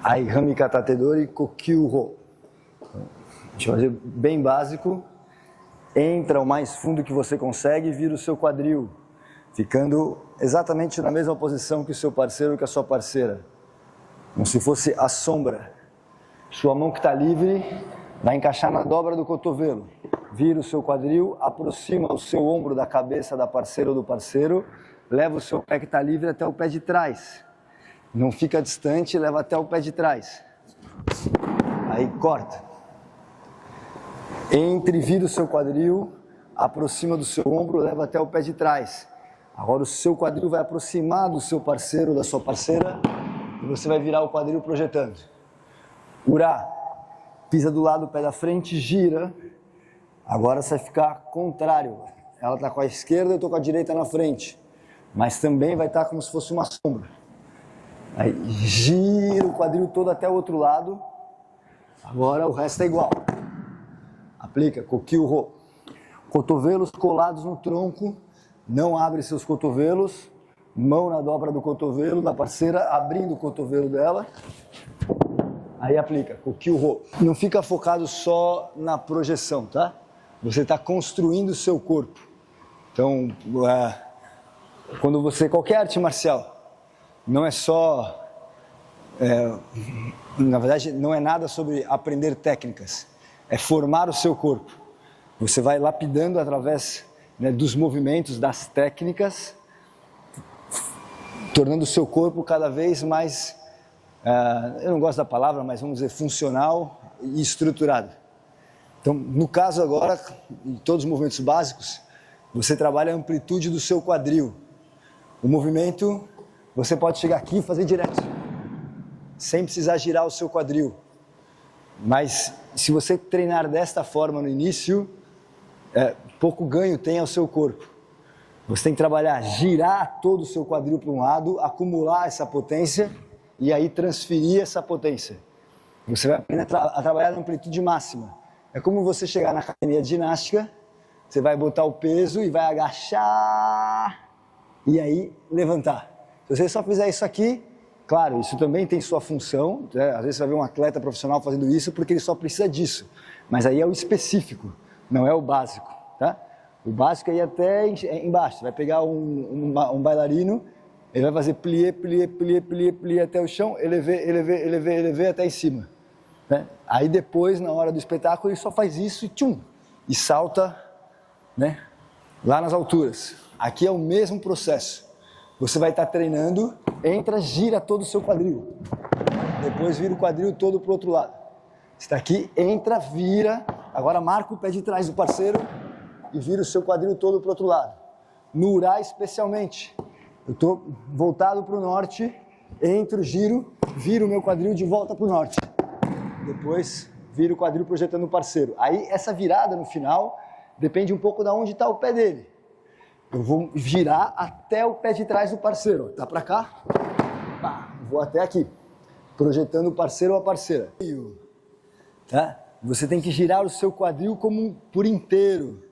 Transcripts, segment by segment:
Aí, Hamikata Tedori Kokyuho. A gente vai fazer bem básico. Entra o mais fundo que você consegue e vira o seu quadril, ficando exatamente na mesma posição que o seu parceiro ou que a sua parceira. Como se fosse a sombra. Sua mão que está livre vai encaixar na dobra do cotovelo. Vira o seu quadril, aproxima o seu ombro da cabeça da parceira ou do parceiro, leva o seu pé que está livre até o pé de trás. Não fica distante, leva até o pé de trás. Aí corta. Entre e vira o seu quadril, aproxima do seu ombro, leva até o pé de trás. Agora o seu quadril vai aproximar do seu parceiro ou da sua parceira e você vai virar o quadril projetando. Ura, pisa do lado do pé da frente, gira. Agora você vai ficar contrário. Ela está com a esquerda, eu estou com a direita na frente. Mas também vai estar como se fosse uma sombra. Aí gira o quadril todo até o outro lado. Agora o resto é igual. Aplica, Kokyuho. Cotovelos colados no tronco, não abre seus cotovelos, mão na dobra do cotovelo da parceira, abrindo o cotovelo dela. Aí aplica, Kokyuho. Não fica focado só na projeção, tá? Você está construindo o seu corpo. Então, quando você, qualquer arte marcial, não é só, na verdade, não é nada sobre aprender técnicas. É formar o seu corpo. Você vai lapidando através, né, dos movimentos, das técnicas, tornando o seu corpo cada vez mais, eu não gosto da palavra, mas vamos dizer, funcional e estruturado. Então, no caso agora, em todos os movimentos básicos, você trabalha a amplitude do seu quadril. O movimento, você pode chegar aqui e fazer direto, sem precisar girar o seu quadril. Mas se você treinar desta forma no início, pouco ganho tem ao seu corpo. Você tem que trabalhar, girar todo o seu quadril para um lado, acumular essa potência e aí transferir essa potência. Você vai aprender a trabalhar na amplitude máxima. É como você chegar na academia de ginástica, você vai botar o peso e vai agachar e aí levantar. Se você só fizer isso aqui, claro, isso também tem sua função, né? Às vezes você vai ver um atleta profissional fazendo isso porque ele só precisa disso. Mas aí é o específico, não é o básico, tá? O básico é ir até embaixo. Você vai pegar um bailarino, ele vai fazer plié, plié, plié, plié, plié até o chão, elevé até em cima. Né? Aí depois, na hora do espetáculo, ele só faz isso e tchum, e salta, né, lá nas alturas. Aqui é o mesmo processo. Você vai estar treinando, entra, gira todo o seu quadril. Depois vira o quadril todo para o outro lado. Você está aqui, entra, vira. Agora marca o pé de trás do parceiro e vira o seu quadril todo para o outro lado. No Ura especialmente. Eu estou voltado para o norte, entro, giro, viro o meu quadril de volta para o norte. Depois viro o quadril projetando o parceiro. Aí essa virada no final depende um pouco de onde está o pé dele. Eu vou girar até o pé de trás do parceiro. Tá para cá, pá, vou até aqui, projetando o parceiro ou a parceira. Tá? Você tem que girar o seu quadril como por inteiro.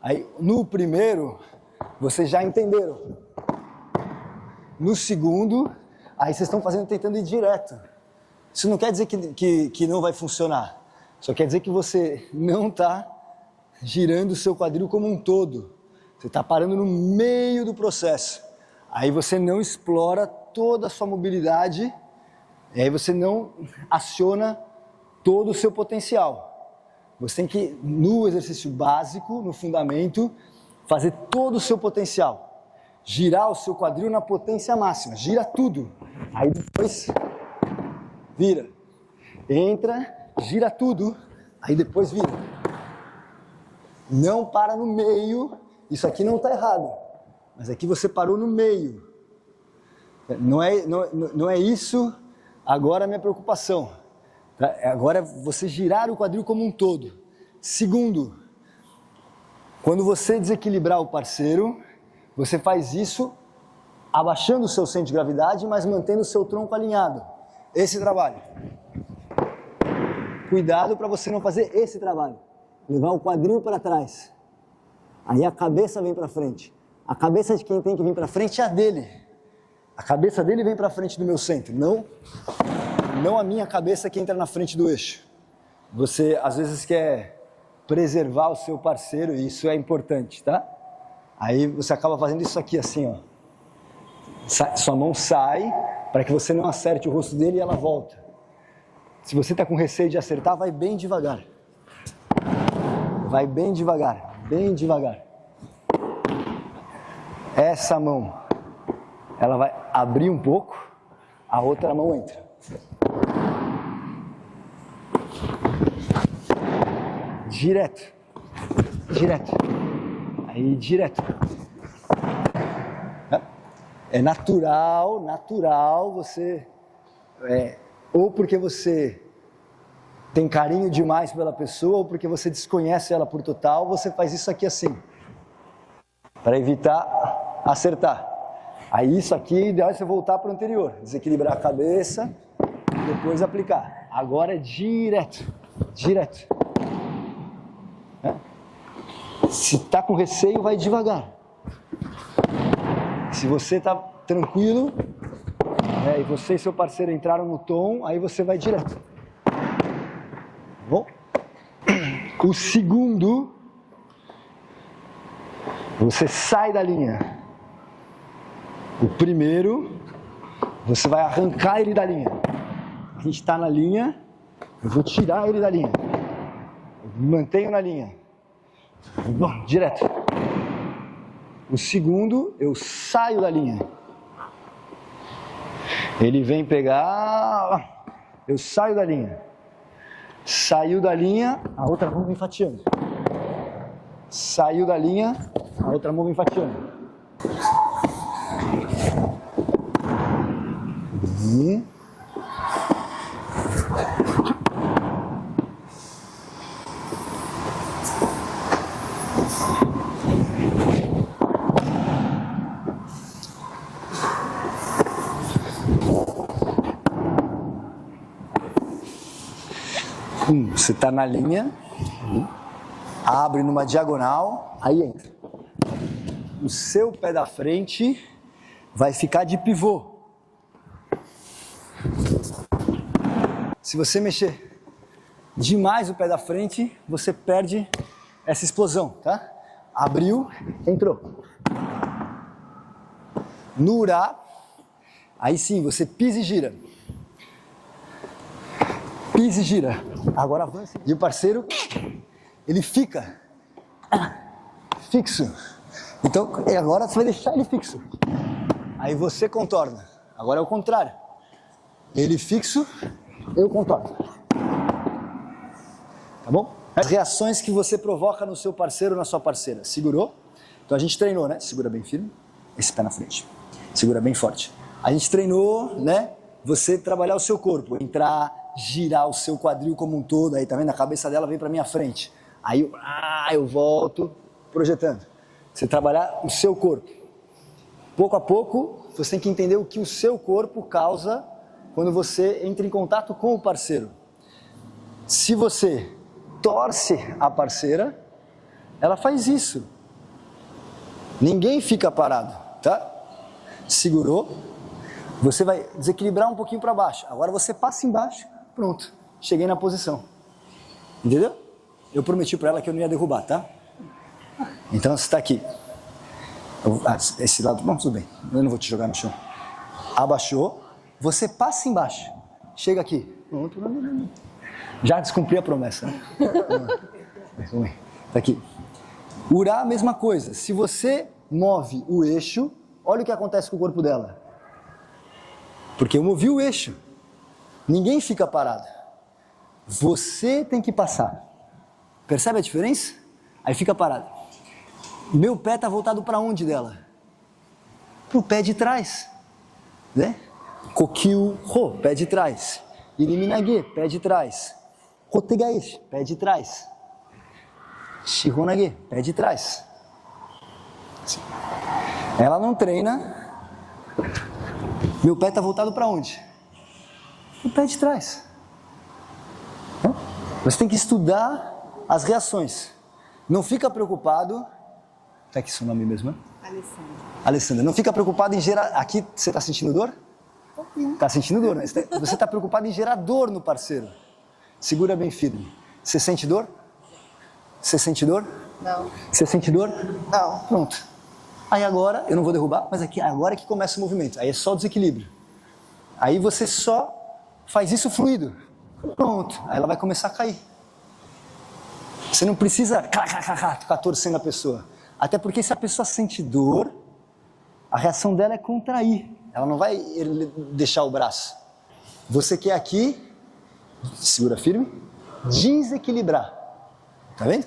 Aí, no primeiro, vocês já entenderam. No segundo, aí vocês estão tentando ir direto. Isso não quer dizer que não vai funcionar. Só quer dizer que você não está girando o seu quadril como um todo. Você está parando no meio do processo. Aí você não explora toda a sua mobilidade, e aí você não aciona todo o seu potencial. Você tem que, no exercício básico, no fundamento, fazer todo o seu potencial. Girar o seu quadril na potência máxima. Gira tudo. Aí depois vira. Entra, gira tudo. Aí depois vira. Não para no meio. Isso aqui não está errado, mas aqui você parou no meio. Não é isso agora a minha preocupação. Tá? Agora é você girar o quadril como um todo. Segundo, quando você desequilibrar o parceiro, você faz isso abaixando o seu centro de gravidade, mas mantendo o seu tronco alinhado. Esse trabalho. Cuidado para você não fazer esse trabalho. Levar o quadril para trás. Aí a cabeça vem para frente. A cabeça de quem tem que vir para frente é a dele. A cabeça dele vem para frente do meu centro, não não a minha cabeça que entra na frente do eixo. Você, às vezes, quer preservar o seu parceiro e isso é importante, tá? Aí você acaba fazendo isso aqui assim, ó. Sua mão sai para que você não acerte o rosto dele e ela volta. Se você está com receio de acertar, vai bem devagar. Vai bem devagar, bem devagar. Essa mão, ela vai abrir um pouco, a outra mão entra. Direto, direto, aí direto. É natural você, ou porque você tem carinho demais pela pessoa, ou porque você desconhece ela por total, você faz isso aqui assim, para evitar acertar. Aí isso aqui, ideal é você voltar para o anterior, desequilibrar a cabeça, e depois aplicar. Agora é direto, direto. Se está com receio, vai devagar. Se você está tranquilo, e você e seu parceiro entraram no tom, aí você vai direto. Bom? O segundo, você sai da linha. O primeiro, você vai arrancar ele da linha. A gente está na linha, eu vou tirar ele da linha. Eu mantenho na linha. Bom, direto. O segundo, eu saio da linha. Ele vem pegar, eu saio da linha. Saiu da linha, a outra mão vem fatiando. Saiu da linha, a outra mão vem fatiando. Você está na linha, abre numa diagonal, aí entra. O seu pé da frente vai ficar de pivô. Se você mexer demais o pé da frente, você perde essa explosão, tá? Abriu, entrou. No Ura, aí sim, você pisa e gira. Pisa e gira. Agora avança. E o parceiro, ele fica fixo. Então, agora você vai deixar ele fixo. Aí você contorna. Agora é o contrário. Ele fixo, eu contorno. Tá bom? As reações que você provoca no seu parceiro ou na sua parceira. Segurou? Então a gente treinou, né? Segura bem firme. Esse pé na frente. Segura bem forte. A gente treinou, né? Você trabalhar o seu corpo. Entrar, girar o seu quadril como um todo. Aí, tá vendo? A cabeça dela vem pra minha frente. Aí eu volto projetando. Você trabalhar o seu corpo. Pouco a pouco, você tem que entender o que o seu corpo causa quando você entra em contato com o parceiro. Se você torce a parceira, ela faz isso. Ninguém fica parado, tá? Segurou, você vai desequilibrar um pouquinho para baixo. Agora você passa embaixo, pronto, cheguei na posição. Entendeu? Eu prometi para ela que eu não ia derrubar, tá? Então você está aqui. Esse lado, bom, tudo bem, eu não vou te jogar no chão. Abaixou, você passa embaixo, chega aqui. Já descumpri a promessa, né? Tá aqui. Ura, a mesma coisa. Se você move o eixo, olha o que acontece com o corpo dela. Porque eu movi o eixo. Ninguém fica parado. Você tem que passar. Percebe a diferença? Aí fica parado. Meu pé está voltado para onde dela? Para o pé de trás. Né? Kokyu Ho, pé de trás. Iriminage, pé de trás. Hotegaishi, pé de trás. Shihonage, pé de trás. Ela não treina. Meu pé está voltado para onde? O pé de trás. Você tem que estudar as reações. Não fica preocupado. Tá aqui seu nome mesmo, né? Alessandra. Alessandra, não fica preocupado em gerar. Aqui você está sentindo dor? Tá sentindo dor, né? Você está preocupado em gerar dor no parceiro. Segura bem firme. Você sente dor? Você sente dor? Não. Você sente dor? Não. Pronto. Aí agora, eu não vou derrubar, mas aqui, agora é que começa o movimento. Aí é só o desequilíbrio. Aí você só faz isso fluido. Pronto. Aí ela vai começar a cair. Você não precisa ficar torcendo a pessoa. Até porque se a pessoa sente dor, a reação dela é contrair. Ela não vai deixar o braço. Você quer aqui, segura firme, desequilibrar. Tá vendo?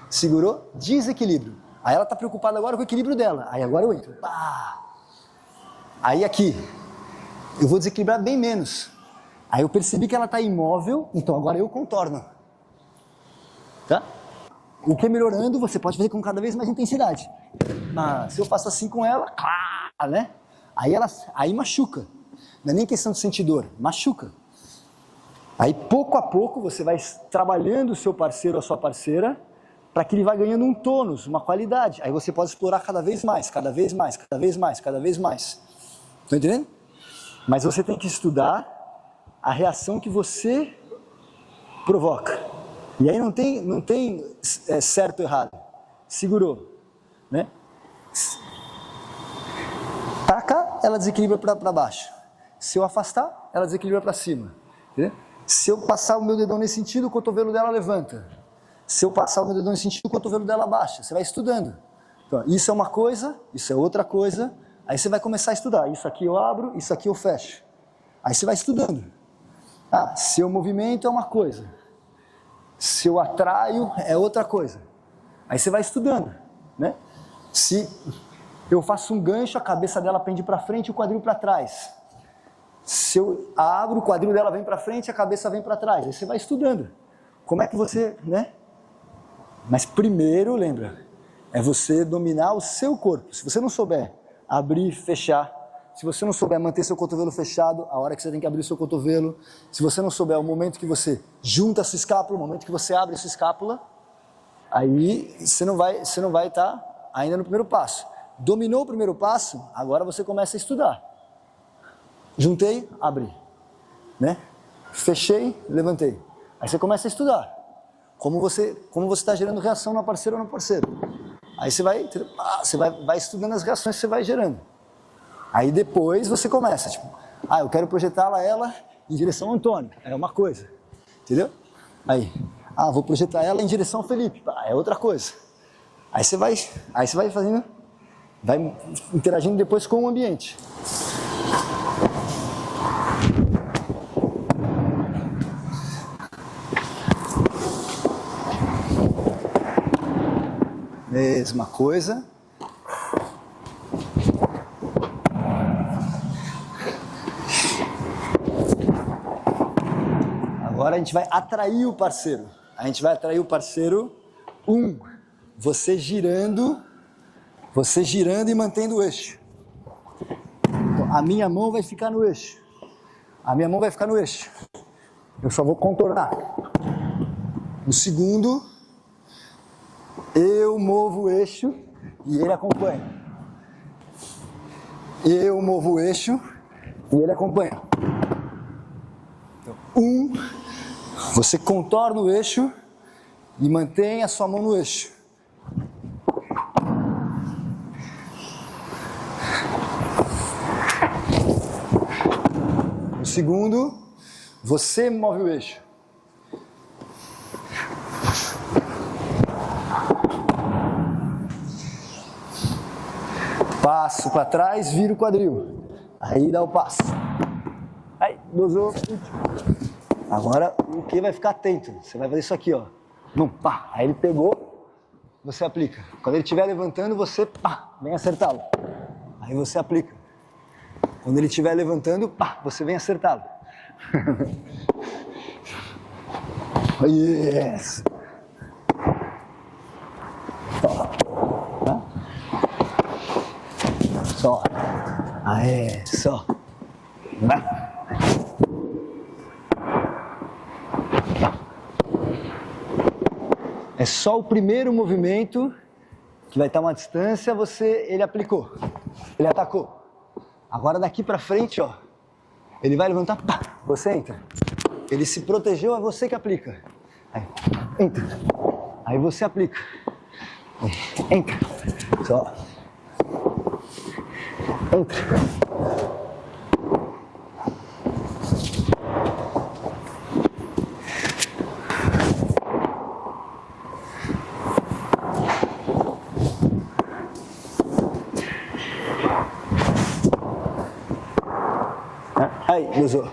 Segurou, desequilíbrio. Aí ela está preocupada agora com o equilíbrio dela. Aí agora eu entro. Pá. Aí aqui, eu vou desequilibrar bem menos. Aí eu percebi que ela está imóvel, então agora eu contorno. Tá? O que é melhorando, você pode fazer com cada vez mais intensidade. Se eu faço assim com ela, né? Aí machuca. Não é nem questão de sentir dor, machuca. Aí pouco a pouco você vai trabalhando o seu parceiro ou a sua parceira para que ele vá ganhando um tônus, uma qualidade. Aí você pode explorar cada vez mais, cada vez mais, cada vez mais, cada vez mais. Estão entendendo? Mas você tem que estudar a reação que você provoca. E aí não tem certo ou errado. Segurou, né? Taca, ela desequilibra para baixo. Se eu afastar, ela desequilibra para cima. Entendeu? Se eu passar o meu dedão nesse sentido, o cotovelo dela levanta. Se eu passar o meu dedão nesse sentido, o cotovelo dela baixa. Você vai estudando. Então, isso é uma coisa, isso é outra coisa. Aí você vai começar a estudar. Isso aqui eu abro, isso aqui eu fecho. Aí você vai estudando. Seu movimento é uma coisa. Se eu atraio, é outra coisa. Aí você vai estudando, né? Se eu faço um gancho, a cabeça dela pende para frente e o quadril para trás. Se eu abro, o quadril dela vem para frente, a cabeça vem para trás. Aí você vai estudando. Como é que você, né? Mas primeiro, lembra, é você dominar o seu corpo. Se você não souber abrir, fechar, se você não souber manter seu cotovelo fechado, a hora que você tem que abrir o seu cotovelo, se você não souber o momento que você junta a sua escápula, o momento que você abre a sua escápula, aí você não vai estar ainda no primeiro passo. Dominou o primeiro passo, agora você começa a estudar. Juntei, abri, né? Fechei, levantei. Aí você começa a estudar. Como você está gerando reação na parceira ou no parceiro. Aí você vai estudando as reações que você vai gerando. Aí depois você começa, tipo, eu quero projetar ela em direção ao Antônio. É uma coisa, entendeu? Aí, vou projetar ela em direção ao Felipe. É outra coisa. Aí você vai fazendo, vai interagindo depois com o ambiente. Mesma coisa. Agora a gente vai atrair o parceiro. A gente vai atrair o parceiro. Você girando e mantendo o eixo. Então, a minha mão vai ficar no eixo. A minha mão vai ficar no eixo. Eu só vou contornar. No segundo, eu movo o eixo e ele acompanha. Eu movo o eixo e ele acompanha. Então, você contorna o eixo e mantém a sua mão no eixo. No segundo, você move o eixo. Passo para trás, vira o quadril. Aí dá o passo. Aí, dosou. Agora o que vai ficar atento? Você vai fazer isso aqui, ó. Pá. Aí ele pegou, você aplica. Quando ele estiver levantando, você vem acertá-lo. Aí você aplica. Quando ele estiver levantando, você vem acertá-lo. Yes! Só. Aê, só. É só o primeiro movimento, que vai estar uma distância, ele aplicou, ele atacou. Agora daqui para frente, ó, Ele vai levantar, pá, você entra. Ele se protegeu, é você que aplica. Aí, entra. Aí você aplica. Aí, entra. Só. Entra. Aí, usou.